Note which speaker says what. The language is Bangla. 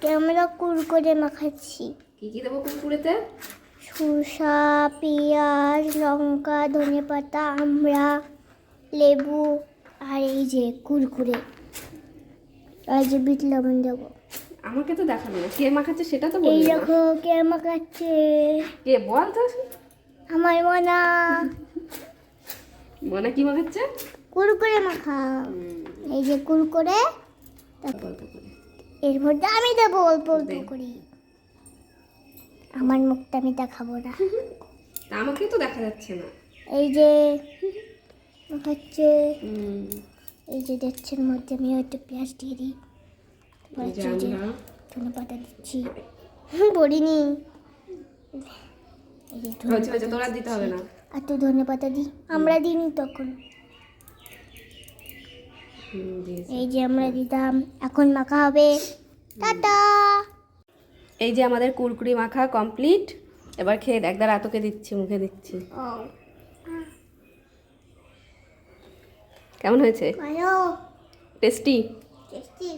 Speaker 1: আজকে আমরা কুরকুরে মাখাচ্ছি।
Speaker 2: কি কি দেবো কুরকুরেতে?
Speaker 1: শসা, পেঁয়াজ, লঙ্কা, ধনেপাতা, আমড়া, লেবু আর এই যে কুরকুরে আর যে বিট লবণ দেবো।
Speaker 2: আমাকে তো দেখাবে না, কে মাখাচ্ছে সেটা তো
Speaker 1: এই
Speaker 2: বলবি না।
Speaker 1: দেখো কে মাখাচ্ছে,
Speaker 2: কে বল তো?
Speaker 1: আমার মনা
Speaker 2: মনে কি মাখাচ্ছে?
Speaker 1: কুরকুরে মাখা। এই যে কুরকুরে,
Speaker 2: অল্প অল্প করে।
Speaker 1: এর মধ্যে আমি দেবো অল্প অল্প
Speaker 2: দে।
Speaker 1: করে। আমার মুখটা আমি দেখাবো না।
Speaker 2: তা আমাকে তো দেখা যাচ্ছে না।
Speaker 1: এই যে মাখাচ্ছে,
Speaker 2: হুম,
Speaker 1: এই যে দেখছেন মধ্যে আমি একটু পেঁয়াজ দিয়ে দিই,
Speaker 2: এই যে আমরা
Speaker 1: ধনেপাতা দিচ্ছি। পড়িনি। এই যে
Speaker 2: হয়েছে, তোরা দিতে হবে না।
Speaker 1: আর তো ধনেপাতা দিই, আমরা দিইনি তখন।
Speaker 2: দিয়েছি।
Speaker 1: এই যে আমরা দিতাম, এখন মাখা হবে। টাটা।
Speaker 2: এই যে আমাদের কুরকুরি মাখা কমপ্লিট। এবার খেয়ে দেখ, দাঁড়া তোকে দিচ্ছি, মুখে দিচ্ছি।
Speaker 1: ও
Speaker 2: কেমন হয়েছে?
Speaker 1: ভালো,
Speaker 2: টেস্টি?
Speaker 1: টেস্টি।